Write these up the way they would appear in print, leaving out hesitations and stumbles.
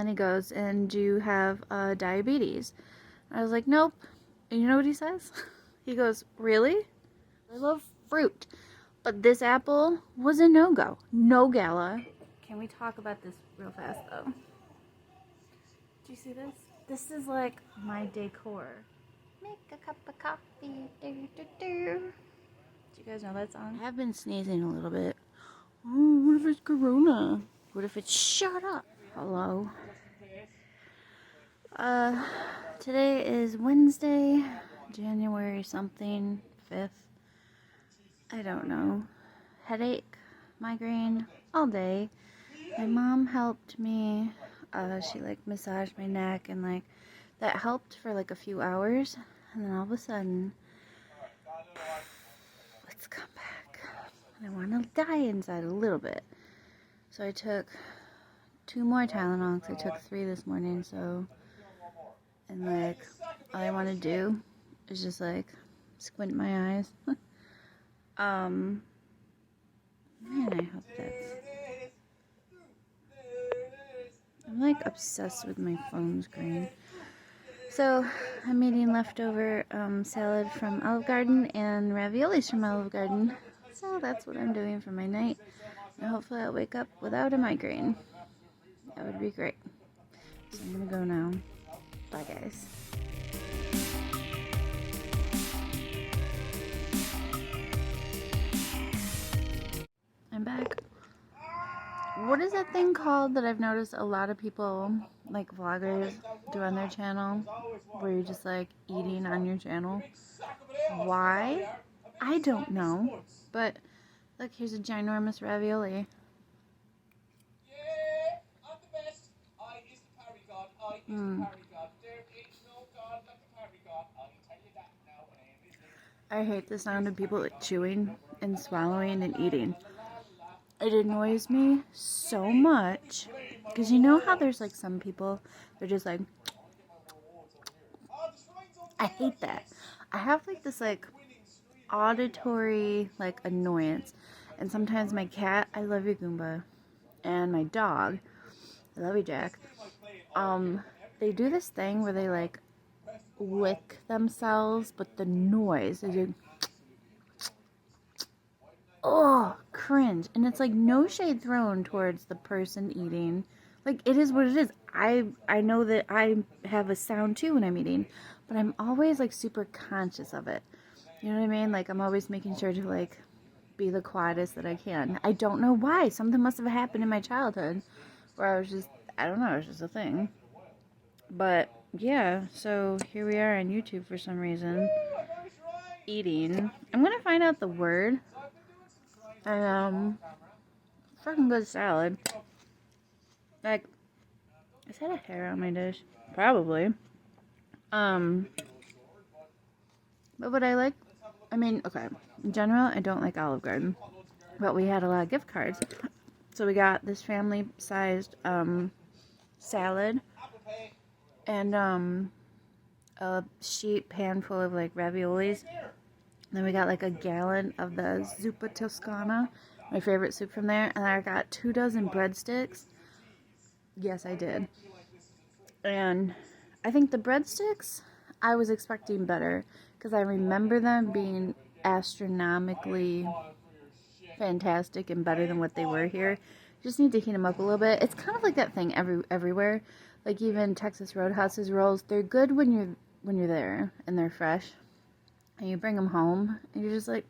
then he goes, and do you have diabetes? I was like, nope. And you know what he says? He goes, really? I love fruit. But this apple was a no-go. No gala. Can we talk about this real fast, though? Do you see this? This is like my decor. Make a cup of coffee. Do, do, do. Do you guys know that song? I have been sneezing a little bit. Oh, what if it's Corona? What if it's shut up? Hello. Today is Wednesday, January something, 5th. I don't know. Headache, migraine, all day. My mom helped me. She like massaged my neck and like that helped for like a few hours. And then all of a sudden, it's come back. And I want to die inside a little bit. So I took 2 more Tylenol because I took 3 this morning. So, and like all I want to do is just like squint my eyes. Man, I hope that's... I'm like obsessed with my phone screen. So I'm eating leftover salad from Olive Garden and raviolis from Olive Garden. So that's what I'm doing for my night. And hopefully I'll wake up without a migraine. That would be great. So I'm gonna go now. Bye guys. I'm back. What is that thing called that I've noticed a lot of people, like vloggers, do on their channel? Where you're just like eating on your channel. Why? I don't know. But look, here's a ginormous ravioli. I hate the sound of people like chewing and swallowing and eating. It annoys me so much because you know how there's like some people, they're just like, I hate that. I have like this like auditory like annoyance, and sometimes my cat, I love you Goomba, and my dog, I love you Jack, they do this thing where they like lick themselves, but the noise is like, oh, cringe. And it's like no shade thrown towards the person eating. Like, it is what it is. I know that I have a sound too when I'm eating, but I'm always like super conscious of it. You know what I mean? Like, I'm always making sure to like be the quietest that I can. I don't know why. Something must have happened in my childhood where I was just, I don't know, it was just a thing. But yeah, so here we are on YouTube for some reason, eating. I'm gonna find out the word. And fucking good salad. Like, is that a hair on my dish? Probably. But what I like, I mean, okay, in general, I don't like Olive Garden, but we had a lot of gift cards, so we got this family-sized salad and a sheet pan full of like raviolis. Then we got like a gallon of the zuppa toscana, my favorite soup from there, and I got 2 dozen breadsticks. Yes, I did. And I think the breadsticks, I was expecting better because I remember them being astronomically fantastic and better than what they were here. You just need to heat them up a little bit. It's kind of like that thing everywhere. Like even Texas Roadhouse's rolls, they're good when you're there and they're fresh. And you bring them home and you're just like,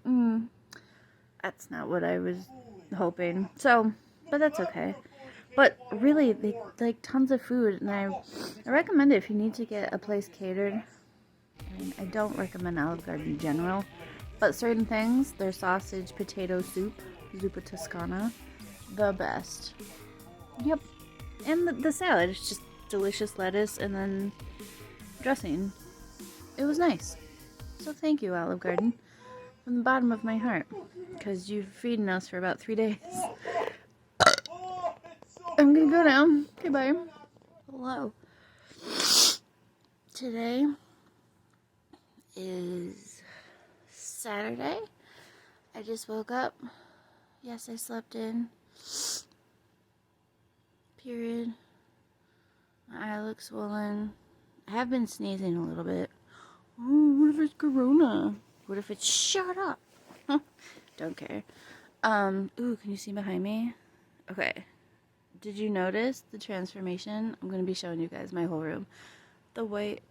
that's not what I was hoping. So, but that's okay. But really, they like tons of food, and I recommend it if you need to get a place catered. I mean, I don't recommend Olive Garden in general, but certain things, their sausage potato soup, zuppa toscana, the best. Yep. And the salad, it's just delicious lettuce and then dressing. It was nice. So thank you, Olive Garden, from the bottom of my heart, because you've feeding us for about 3 days. I'm gonna go now. Okay, bye. Hello. Today is Saturday. I just woke up. Yes, I slept in. Period. I look swollen. I have been sneezing a little bit. Oh, what if it's corona? What if it's shut up? Don't care. Ooh, can you see behind me? Okay. Did you notice the transformation? I'm going to be showing you guys my whole room. The white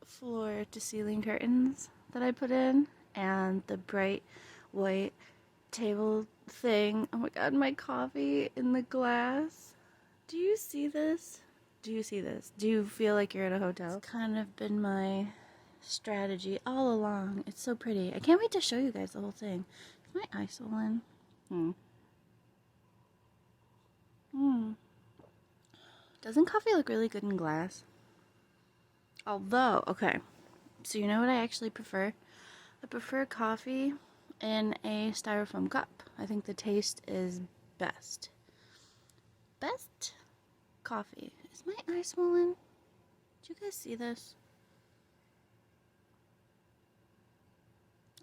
floor to ceiling curtains that I put in, and the bright white table thing. Oh my god, my coffee in the glass. Do you see this? Do you see this? Do you feel like you're at a hotel? It's kind of been my strategy all along. It's so pretty. I can't wait to show you guys the whole thing. Is my eye swollen? Doesn't coffee look really good in glass? Although, okay, so you know what I actually prefer? I prefer coffee in a styrofoam cup. I think the taste is best. Best coffee. Is my eye swollen? Do you guys see this?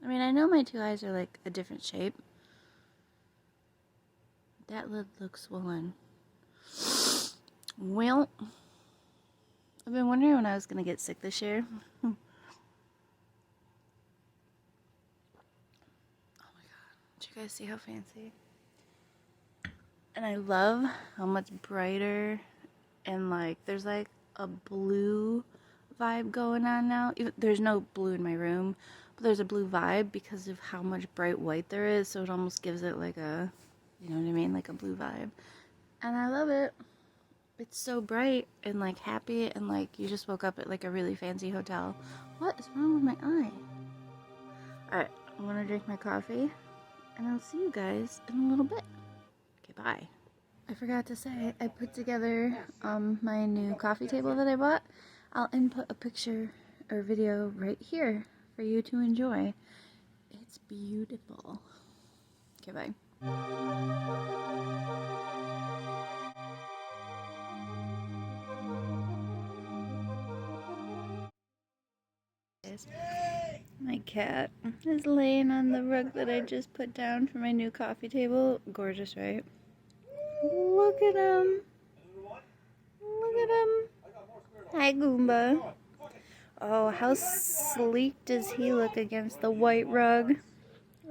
I mean, I know my two eyes are like a different shape. That lid looks swollen. Well, I've been wondering when I was gonna get sick this year. Oh my god. Did you guys see how fancy? And I love how much brighter and like there's like a blue vibe going on now. There's no blue in my room, but there's a blue vibe because of how much bright white there is, so it almost gives it like a, you know what I mean, like a blue vibe. And I love it. It's so bright and like happy and like you just woke up at like a really fancy hotel. What is wrong with my eye? Alright, I'm gonna drink my coffee and I'll see you guys in a little bit. Okay, bye. I forgot to say, I put together my new coffee table that I bought. I'll input a picture or video right here for you to enjoy. It's beautiful. Okay, bye. My cat is laying on the rug that I just put down for my new coffee table. Gorgeous, right? Look at him. Look at him. Hi, Goomba. Oh, how sleek does he look against the white rug?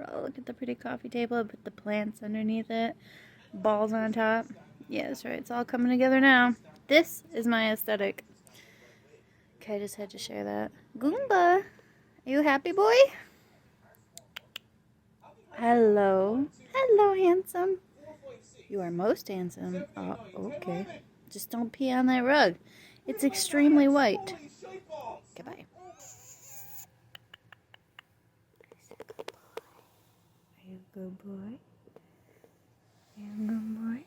Oh, look at the pretty coffee table. I put the plants underneath it. Balls on top. Yeah, that's right. It's all coming together now. This is my aesthetic. Okay, I just had to share that. Goomba, are you happy, boy? Hello. Hello, handsome. You are most handsome. Oh, okay. Just don't pee on that rug. It's extremely white. Goodbye. Are you a good boy? Are you a good boy?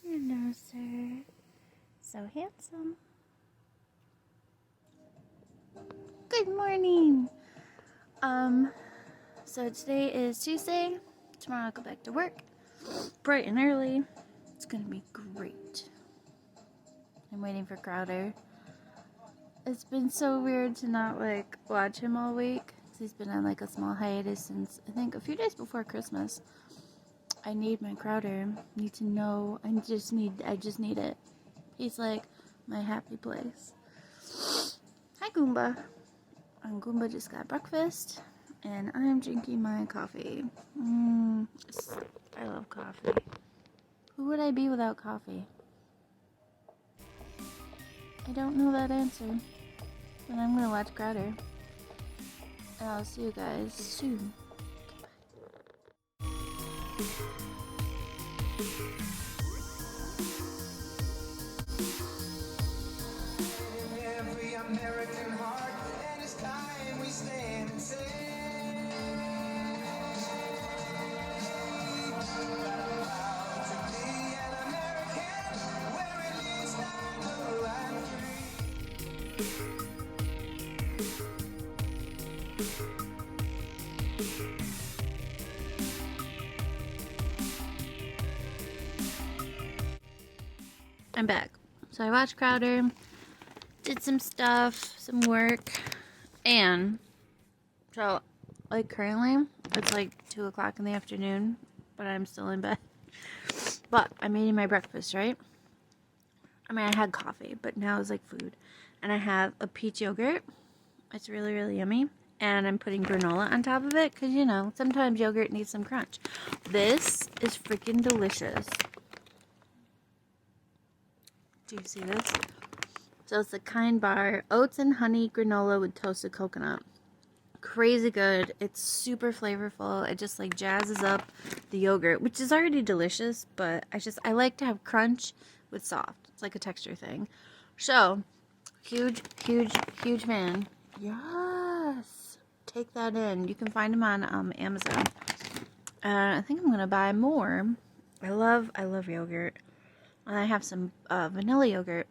Hello, sir. So handsome. Good morning. So today is Tuesday. Tomorrow I'll go back to work. Bright and early. It's gonna be great. I'm waiting for Crowder. It's been so weird to not like watch him all week. He's been on like a small hiatus since I think a few days before Christmas. I need my Crowder. Need to know. I just need it. He's like my happy place. Hi, Goomba. Goomba just got breakfast, and I'm drinking my coffee. I love coffee. Who would I be without coffee? I don't know that answer, but I'm gonna watch Crowder, and I'll see you guys soon. Every American heart, and it's time we stand and say, proud to be an American, where at least I'm alive free. I'm back. So I watched Crowder, did some stuff, some work, and so like currently it's like 2 o'clock in the afternoon, but I'm still in bed. But I'm eating my breakfast, right? I mean, I had coffee, but now it's like food. And I have a peach yogurt. It's really, really yummy. And I'm putting granola on top of it because, you know, sometimes yogurt needs some crunch. This is freaking delicious. Do you see this? So it's the Kind Bar oats and honey granola with toasted coconut. Crazy good. It's super flavorful. It just like jazzes up the yogurt, which is already delicious, but I like to have crunch with soft. It's like a texture thing. So, huge fan. Yes. Take that in. You can find them on Amazon. I think I'm gonna buy more. I love yogurt. And I have some vanilla yogurt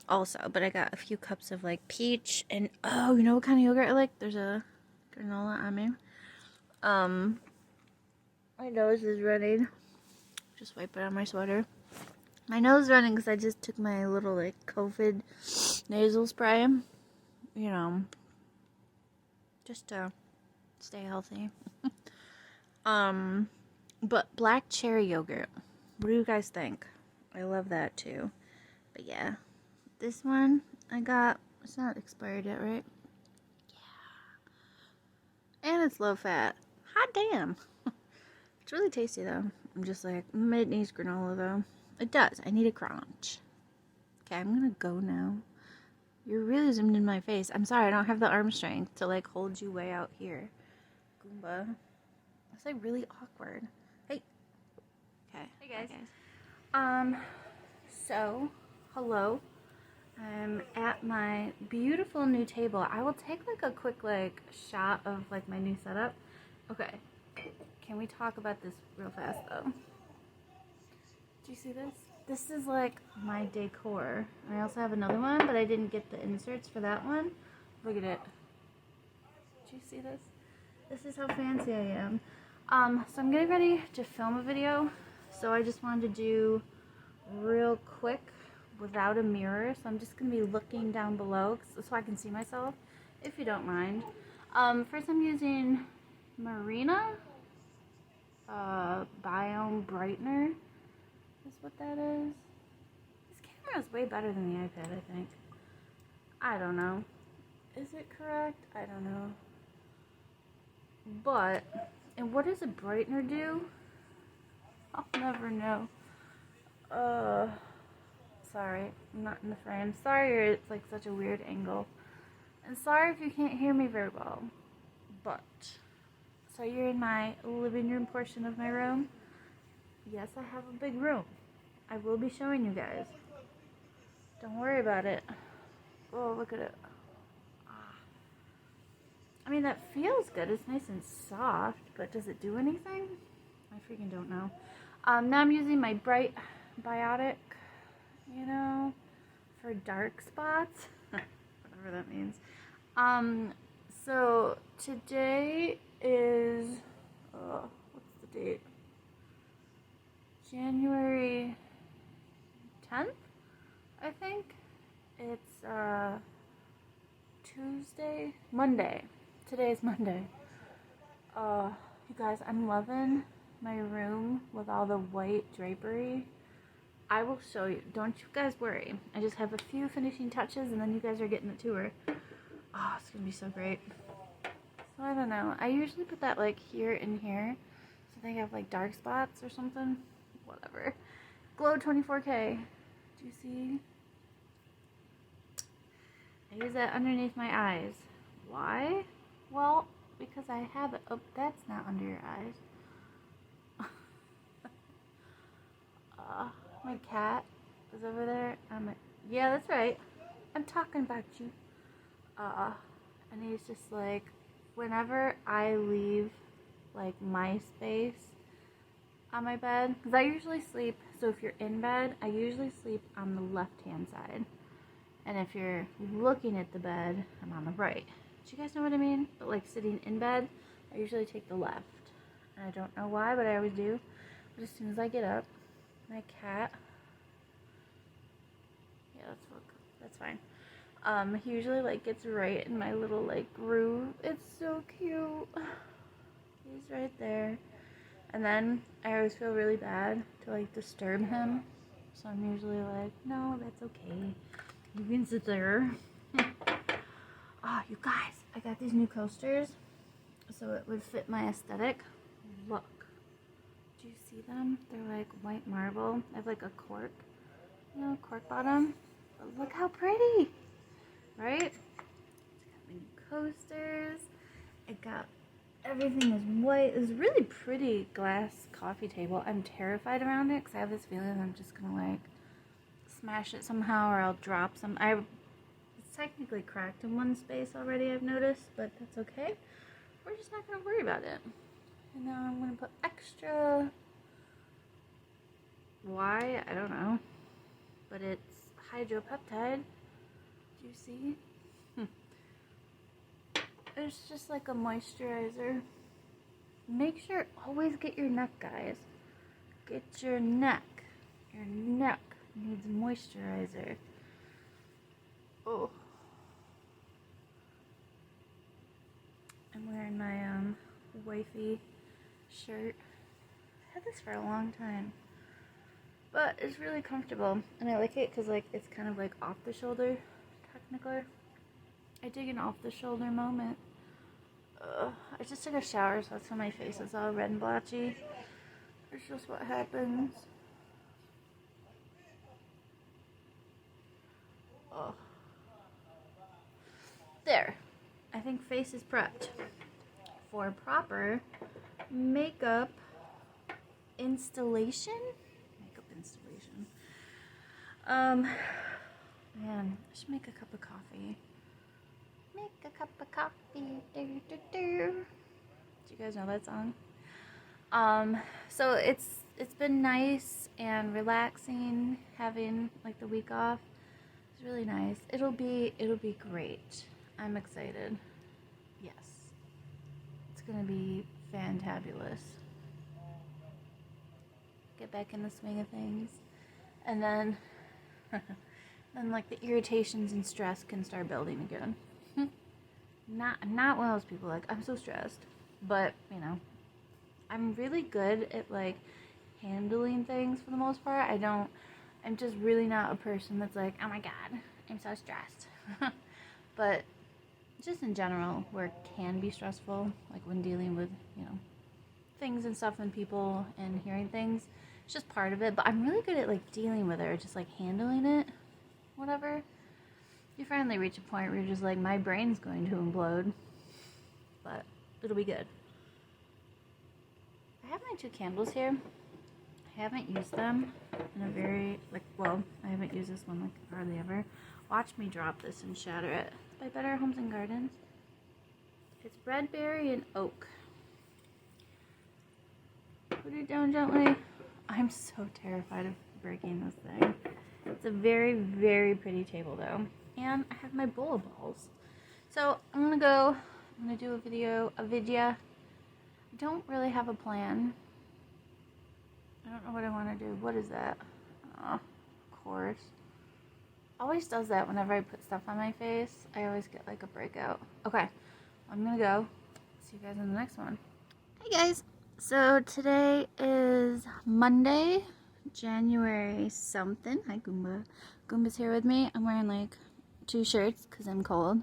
also, but I got a few cups of like peach and oh, you know what kind of yogurt I like? There's a granola on me. My nose is running. Just wipe it on my sweater. My nose is running because I just took my little like COVID nasal spray. You know, just to stay healthy. But black cherry yogurt. What do you guys think? I love that too. But yeah, this one I got. It's not expired yet, right? And it's low fat. Hot damn. It's really tasty though. I'm just like, it needs granola though. It does. I need a crunch. Okay, I'm gonna go now. You're really zoomed in my face. I'm sorry, I don't have the arm strength to like hold you way out here. Goomba. That's like really awkward. Hey. Okay. Hey guys. So, hello. I'm at my beautiful new table. I will take like a quick like shot of like my new setup. Okay. Can we talk about this real fast though? Do you see this? This is like my decor. And I also have another one, but I didn't get the inserts for that one. Look at it. Do you see this? This is how fancy I am. So I'm getting ready to film a video. So I just wanted to do real quick without a mirror. So I'm just going to be looking down below so I can see myself, if you don't mind. First I'm using Marina Biome Brightener. Is what that is. This camera is way better than the iPad, I think. I don't know. Is it correct? I don't know. But, and what does a brightener do? I'll never know. Sorry, I'm not in the frame. Sorry it's like such a weird angle. And sorry if you can't hear me very well. But, so you're in my living room portion of my room. Yes, I have a big room. I will be showing you guys. Don't worry about it. Oh, look at it. I mean, that feels good. It's nice and soft, but does it do anything? I freaking don't know. Now I'm using my Bright Biotic, you know, for dark spots. Whatever that means. So today is, what's the date? January 10th, I think. It's Tuesday, Monday. Today is Monday. You guys, I'm loving my room with all the white drapery. I will show you. Don't you guys worry. I just have a few finishing touches and then you guys are getting the tour. Oh, it's gonna be so great. So I don't know. I usually put that like here and here. So they have like dark spots or something. Whatever. Glow 24K. Do you see? I use that underneath my eyes. Why? Well, because I have it. Oh, that's not under your eyes. My cat is over there. Yeah, that's right. I'm talking about you. And he's just like, whenever I leave like my space on my bed, because I usually sleep, so if you're in bed, I usually sleep on the left hand side, and if you're looking at the bed, I'm on the right. Do you guys know what I mean? But like sitting in bed, I usually take the left, and I don't know why, but I always do. But as soon as I get up, my cat, yeah, that's fine. He usually like gets right in my little like groove. It's so cute. He's right there. And then I always feel really bad to like disturb him. So I'm usually like, no, that's okay. You can sit there. Oh, you guys, I got these new coasters. So it would fit my aesthetic. Look. Do you see them? They're like white marble. I have like a cork, you know, cork bottom. But look how pretty, right? It's got my new coasters. It got, everything is white. It's a really pretty glass coffee table. I'm terrified around it because I have this feeling I'm just gonna like smash it somehow or I'll drop some. It's technically cracked in one space already, I've noticed, but that's okay. We're just not gonna worry about it. And now I'm gonna put extra. Why? I don't know. But it's hydropeptide. Do you see? It's just like a moisturizer. Make sure, always get your neck, guys. Get your neck. Your neck needs moisturizer. Oh. I'm wearing my wifey shirt. I had this for a long time. But it's really comfortable. And I like it because like it's kind of like off the shoulder, technically. I dig an off the shoulder moment. I just took a shower, so that's why my face is all red and blotchy. It's just what happens. Oh. There. I think face is prepped for proper makeup installation. Makeup installation. Man, I should make a cup of coffee. Make a cup of coffee. Do, do, do. Do you guys know that song? So it's been nice and relaxing having like the week off. It's really nice. It'll be great. I'm excited. Yes. It's gonna be fantabulous. Get back in the swing of things. And then then like the irritations and stress can start building again. Not one of those people like, I'm so stressed. But, you know, I'm really good at like handling things for the most part. I'm just really not a person that's like, oh my god, I'm so stressed. But just in general, work can be stressful, like when dealing with, you know, things and stuff and people and hearing things. It's just part of it. But I'm really good at like dealing with it or just like handling it, whatever. You finally reach a point where you're just like, my brain's going to implode. But it'll be good. I have my 2 candles here. I haven't used them in a very, like, well, I haven't used this one like hardly ever. Watch me drop this and shatter it. By Better Homes and Gardens. It's red berry and oak. Put it down gently. I'm so terrified of breaking this thing. It's a very, very pretty table though. And I have my bowl of balls. So I'm gonna do a video. I don't really have a plan. I don't know what I want to do. What is that? Of course. Always does that whenever I put stuff on my face. I always get like a breakout. Okay, I'm gonna go. See you guys in the next one. Hey guys. So today is Monday, January something. Hi Goomba. Goomba's here with me. I'm wearing like 2 shirts because I'm cold.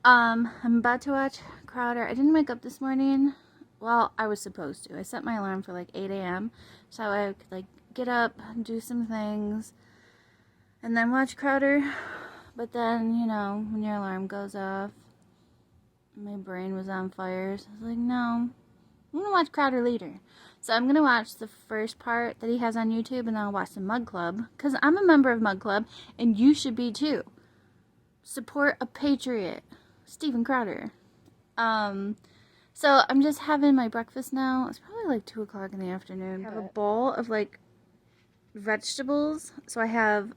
I'm about to watch Crowder. I didn't wake up this morning. Well, I was supposed to. I set my alarm for like 8 a.m. so I could like get up, do some things, and then watch Crowder. But then, you know, when your alarm goes off, my brain was on fire. So I was like, no, I'm gonna watch Crowder later. So I'm gonna watch the first part that he has on YouTube, and then I'll watch the Mug Club, because I'm a member of Mug Club, and you should be too. Support a patriot, Steven Crowder. So I'm just having my breakfast now. It's probably like 2 o'clock in the afternoon. I have a bowl of like vegetables. So I have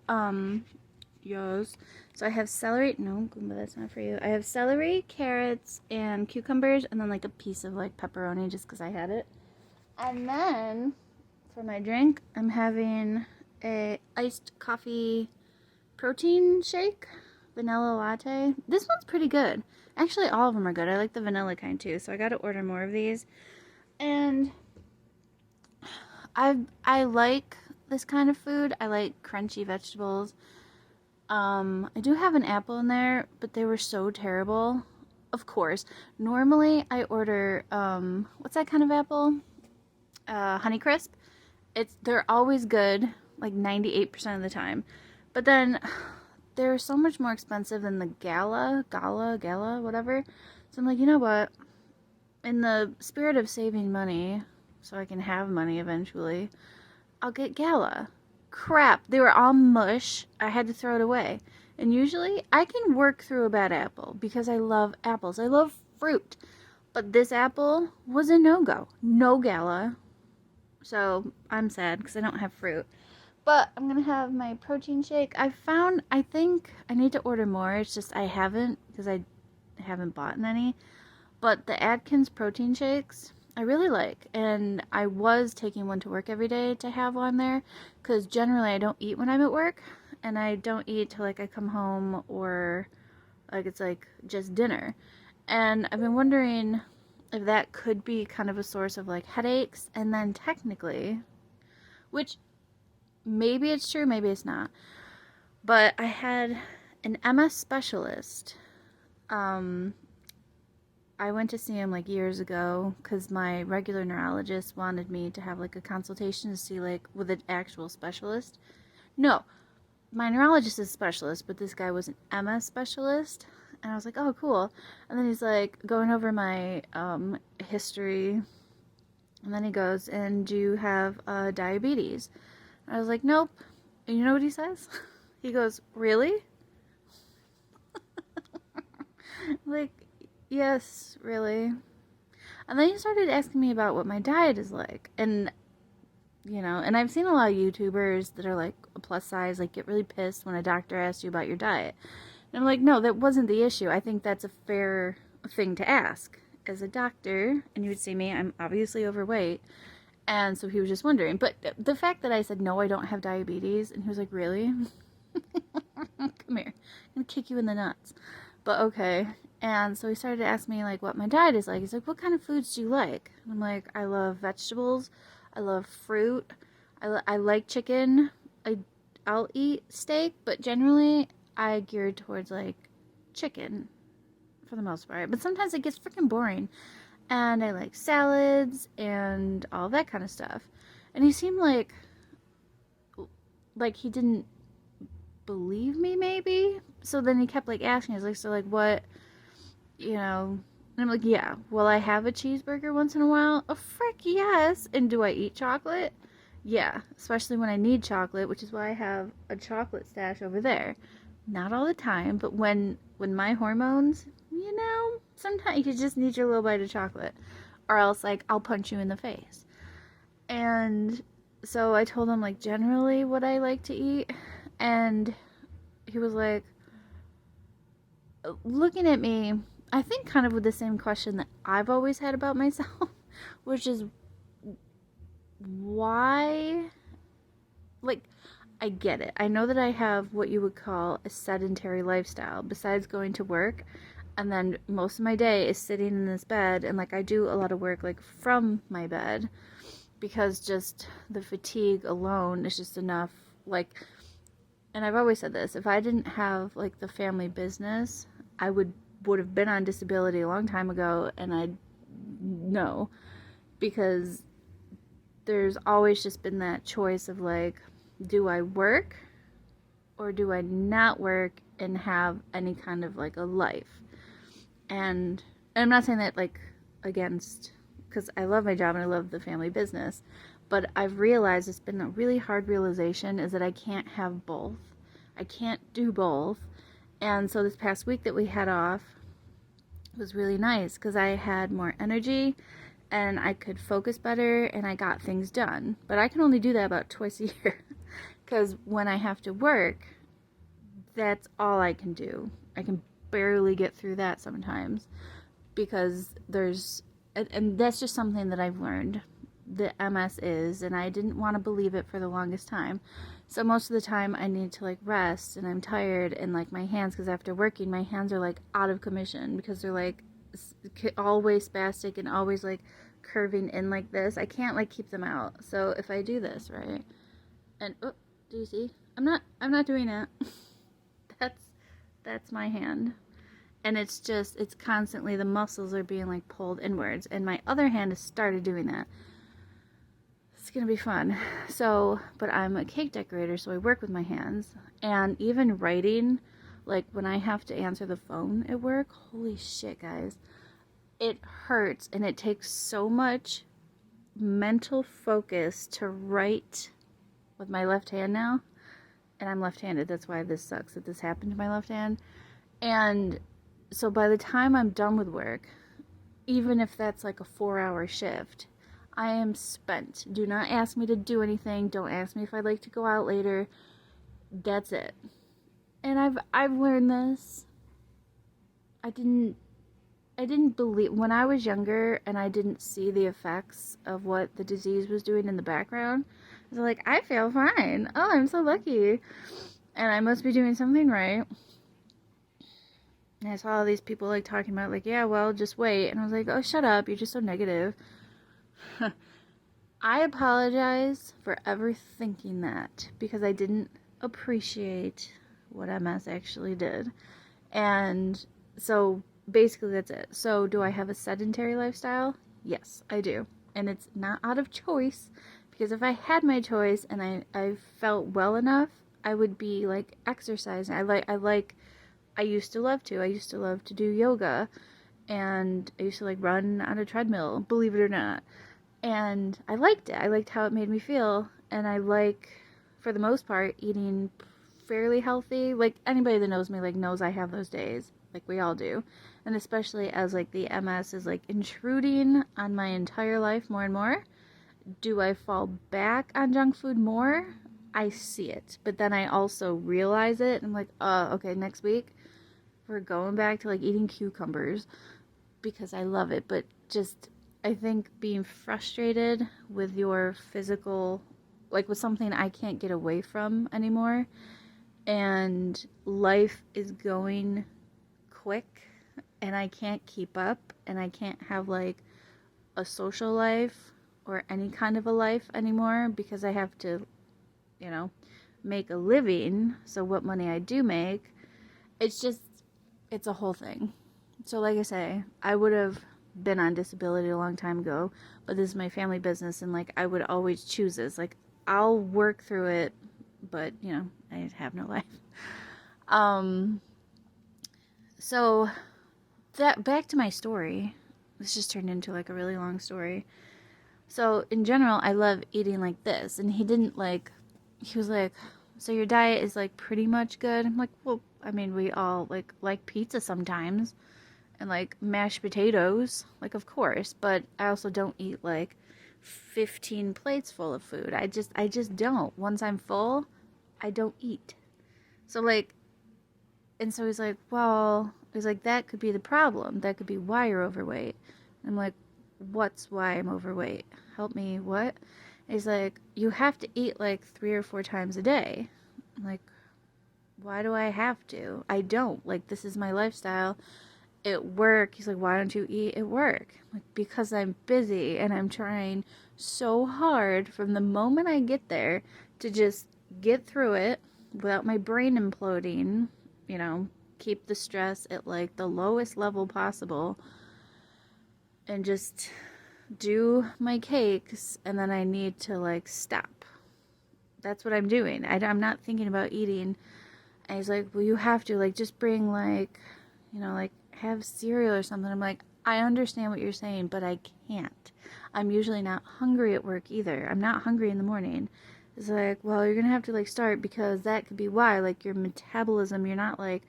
yes. So I have celery. No, Goomba, that's not for you. I have celery, carrots, and cucumbers, and then like a piece of like pepperoni just because I had it. And then for my drink, I'm having a iced coffee protein shake, vanilla latte. This one's pretty good. Actually, all of them are good. I like the vanilla kind too, so I got to order more of these. And I like this kind of food. I like crunchy vegetables. I do have an apple in there, but they were so terrible. Of course, normally I order what's that kind of apple? Honeycrisp. They're always good, like 98% of the time. But then they're so much more expensive than the Gala, whatever. So I'm like, you know what? In the spirit of saving money, so I can have money eventually, I'll get Gala. Crap, they were all mush. I had to throw it away. And usually I can work through a bad apple because I love apples. I love fruit. But this apple was a no-go. No Gala. So I'm sad because I don't have fruit. But I'm going to have my protein shake. I think I need to order more. It's just I haven't because I haven't bought any. But the Atkins protein shakes, I really like. And I was taking one to work every day to have one there. Because generally I don't eat when I'm at work. And I don't eat till like I come home or like it's like just dinner. And I've been wondering if that could be kind of a source of like headaches. And then technically, which maybe it's true, maybe it's not. But I had an MS specialist. I went to see him like years ago because my regular neurologist wanted me to have like a consultation to see like with an actual specialist. No, my neurologist is a specialist, but this guy was an MS specialist. And I was like, oh, cool. And then he's like going over my history. And then he goes, and do you have diabetes? And I was like, nope. And you know what he says? He goes, really? Like, yes, really. And then he started asking me about what my diet is like. And, you know, and I've seen a lot of YouTubers that are like a plus size, like get really pissed when a doctor asks you about your diet. And I'm like, no, that wasn't the issue. I think that's a fair thing to ask. As a doctor, and you would see me, I'm obviously overweight. And so he was just wondering. But the fact that I said, no, I don't have diabetes, and he was like, really? Come here. I'm going to kick you in the nuts. But okay. And so he started to ask me, like, what my diet is like. He's like, what kind of foods do you like? And I'm like, I love vegetables. I love fruit. I like chicken. I'll eat steak, but generally I geared towards, like, chicken for the most part. But sometimes it gets freaking boring. And I like salads and all that kind of stuff. And he seemed like he didn't believe me, maybe. So then he kept like asking, he's like, so like what, you know? And I'm like, yeah. Will I have a cheeseburger once in a while? Oh, frick, yes. And do I eat chocolate? Yeah, especially when I need chocolate, which is why I have a chocolate stash over there. Not all the time, but when my hormones, you know, sometimes you just need your little bite of chocolate, or else like I'll punch you in the face. And so I told him like generally what I like to eat, and he was like looking at me, I think kind of with the same question that I've always had about myself, which is why, like, I get it. I know that I have what you would call a sedentary lifestyle besides going to work, and then most of my day is sitting in this bed, and like I do a lot of work like from my bed because just the fatigue alone is just enough. Like, and I've always said this, if I didn't have like the family business, I would have been on disability a long time ago, and I'd know, because there's always just been that choice of like, do I work or do I not work and have any kind of like a life? And I'm not saying that like against, because I love my job and I love the family business, but I've realized, it's been a really hard realization, is that I can't have both. I can't do both. And so this past week that we had off was really nice because I had more energy and I could focus better and I got things done. But I can only do that about twice a year because when I have to work, that's all I can do. I can barely get through that sometimes because and that's just something that I've learned that MS is, and I didn't want to believe it for the longest time. So most of the time I need to like rest, and I'm tired, and like my hands, because after working my hands are like out of commission because they're like always spastic and always like curving in like this, I can't like keep them out. So if I do this, right, and oh, do you see? I'm not doing it. That's my hand. And it's constantly, the muscles are being like pulled inwards, and my other hand has started doing that. It's gonna be fun. So, but I'm a cake decorator, so I work with my hands, and even writing, like when I have to answer the phone at work, holy shit, guys, it hurts, and it takes so much mental focus to write with my left hand now, and I'm left-handed. That's why this sucks that this happened to my left hand. And so by the time I'm done with work, even if that's like a 4-hour shift, I am spent. Do not ask me to do anything. Don't ask me if I'd like to go out later. That's it. And I've learned this. I didn't believe when I was younger and I didn't see the effects of what the disease was doing in the background. I was like, I feel fine. Oh, I'm so lucky. And I must be doing something right. And I saw all these people like talking about like, yeah, well, just wait. And I was like, oh, shut up. You're just so negative. I apologize for ever thinking that, because I didn't appreciate what MS actually did. And so basically that's it. So do I have a sedentary lifestyle? Yes, I do. And it's not out of choice, because if I had my choice and I felt well enough, I would be like exercising. I used to love to do yoga, and I used to like run on a treadmill, believe it or not. And I liked it. I liked how it made me feel, and I like, for the most part, eating fairly healthy. Like anybody that knows me like knows I have those days, like we all do. And especially as like the MS is like intruding on my entire life more and more, do I fall back on junk food more? I see it, but then I also realize it, and I'm like, okay, next week we're going back to like eating cucumbers, because I love it. But just, I think being frustrated with your physical, like with something I can't get away from anymore, and life is going quick, and I can't keep up, and I can't have like a social life or any kind of a life anymore, because I have to, make a living. So what money I do make, it's a whole thing. So like I say, I would have been on disability a long time ago, but this is my family business, and like I would always choose this. Like I'll work through it, but I have no life. So that, back to my story. This just turned into like a really long story. So in general, I love eating like this, and he was like, so your diet is like pretty much good. I'm like, well, I mean, we all like pizza sometimes, and like mashed potatoes, like of course, but I also don't eat like 15 plates full of food. I just don't. Once I'm full, I don't eat. So like, and so he's like, well, that could be the problem. That could be why you're overweight. I'm like, what's why I'm overweight? Help me, what? He's like, you have to eat like 3 or 4 times a day. I'm like, why do I have to? I don't. Like, this is my lifestyle. At work, he's like, why don't you eat at work? I'm like, because I'm busy, and I'm trying so hard from the moment I get there to just get through it without my brain imploding, keep the stress at like the lowest level possible, and just do my cakes, and then I need to like stop. That's what I'm doing. I'm not thinking about eating. And he's like, well, you have to like just bring like, like have cereal or something. I'm like, I understand what you're saying, but I can't. I'm usually not hungry at work either. I'm not hungry in the morning. It's like, well, you're gonna have to like start, because that could be why, like your metabolism, you're not like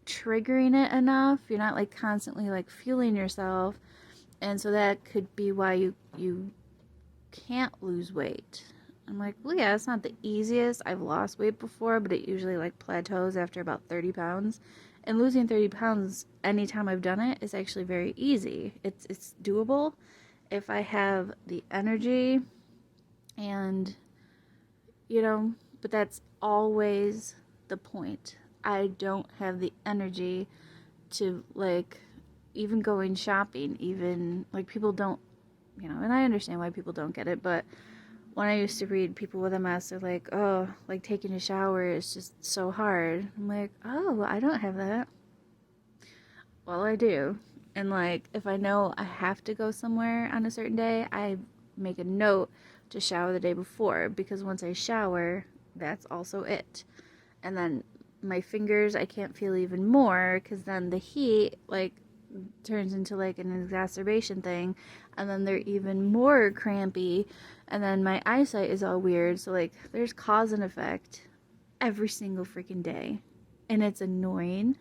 triggering it enough. You're not like constantly like fueling yourself. And so that could be why you can't lose weight. I'm like, well, yeah, it's not the easiest. I've lost weight before, but it usually like plateaus after about 30 pounds. And losing 30 pounds anytime I've done it is actually very easy. It's doable if I have the energy, and, but that's always the point. I don't have the energy to like even going shopping, even like people don't you know, and I understand why people don't get it, but when I used to read people with MS, they're like, oh, like taking a shower is just so hard. I'm like, oh, I don't have that. Well, I do. And like, if I know I have to go somewhere on a certain day, I make a note to shower the day before, because once I shower, that's also it. And then my fingers, I can't feel even more, because then the heat, like, turns into like an exacerbation thing, and then they're even more crampy, and then my eyesight is all weird. So like, there's cause and effect every single freaking day, and it's annoying,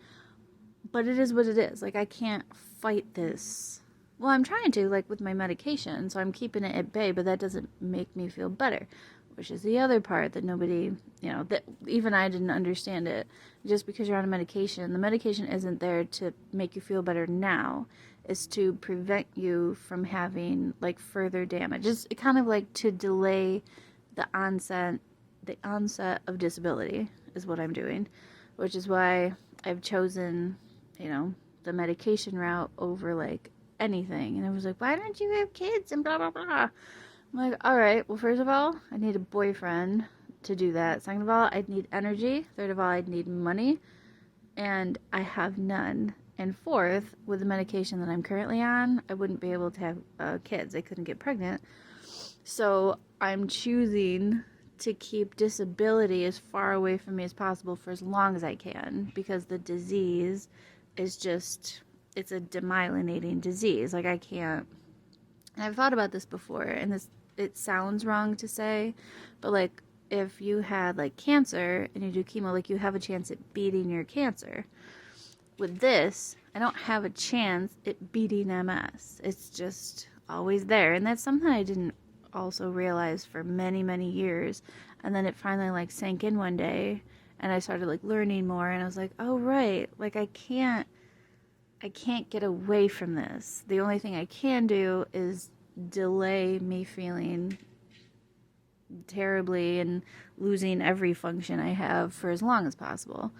but it is what it is. Like, I can't fight this. Well, I'm trying to, like, with my medication, so I'm keeping it at bay, but that doesn't make me feel better, which is the other part that nobody, you know, that even I didn't understand it. Just because you're on a medication, the medication isn't there to make you feel better now. It's to prevent you from having, like, further damage. It's kind of like to delay the onset of disability is what I'm doing, which is why I've chosen, you know, the medication route over, like, anything. And I was like, why don't you have kids and blah blah blah. I'm like, all right, well, first of all, I need a boyfriend to do that. Second of all, I'd need energy. Third of all, I'd need money, and I have none. And fourth, with the medication that I'm currently on, I wouldn't be able to have kids. I couldn't get pregnant. So I'm choosing to keep disability as far away from me as possible for as long as I can, because the disease is just, it's a demyelinating disease. Like, I can't, and I've thought about this before, and this, it sounds wrong to say, but like, if you had like cancer and you do chemo, like, you have a chance at beating your cancer. With this, I don't have a chance at beating MS. It's just always there, and that's something I didn't also realize for many, many years. And then it finally like sank in one day, and I started like learning more, and I was like, oh right, like, I can't get away from this. The only thing I can do is delay me feeling terribly and losing every function I have for as long as possible.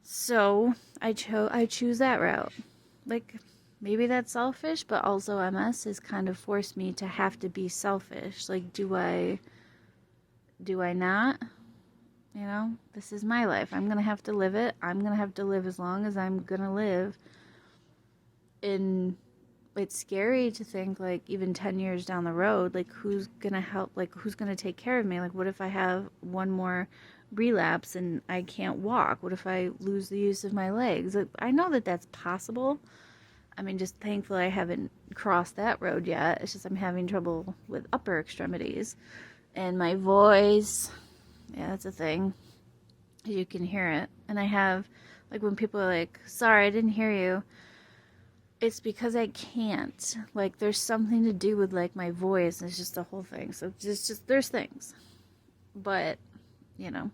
So I choose that route. Like, maybe that's selfish, but also MS has kind of forced me to have to be selfish. Like, do I not? You know, this is my life. I'm gonna have to live it. I'm gonna have to live as long as I'm gonna live. And it's scary to think, like, even 10 years down the road, like, who's gonna help, like, who's gonna take care of me? Like, what if I have one more relapse and I can't walk? What if I lose the use of my legs? Like, I know that that's possible. I mean, just thankfully I haven't crossed that road yet. It's just I'm having trouble with upper extremities. And my voice, yeah, that's a thing. You can hear it. And I have, like, when people are like, sorry, I didn't hear you, it's because I can't. Like, there's something to do with, like, my voice. It's just the whole thing. So just there's things. But, you know.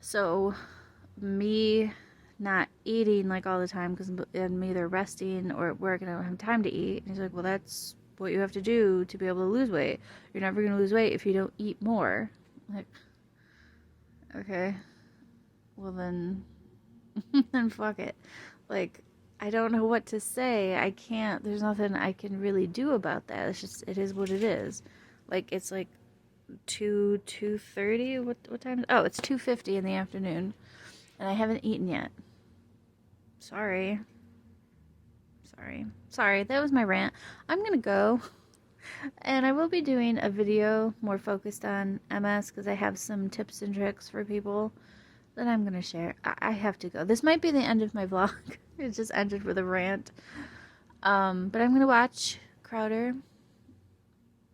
So, me not eating, like, all the time, because I'm either resting or at work and I don't have time to eat. And he's like, well, that's what you have to do to be able to lose weight. You're never going to lose weight if you don't eat more. Like, okay. Well, then fuck it. Like, I don't know what to say. I can't, there's nothing I can really do about that. It's just, it is what it is. Like, it's like 2:30. What time? Oh, it's 2:50 in the afternoon, and I haven't eaten yet. Sorry. That was my rant. I'm gonna go, and I will be doing a video more focused on MS, because I have some tips and tricks for people that I'm gonna share. I have to go. This might be the end of my vlog. It just ended with a rant. But I'm gonna watch Crowder.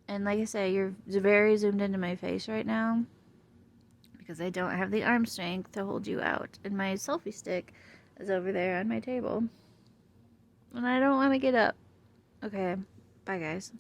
And like I say, you're very zoomed into my face right now, because I don't have the arm strength to hold you out. And my selfie stick is over there on my table. And I don't want to get up. Okay, bye guys.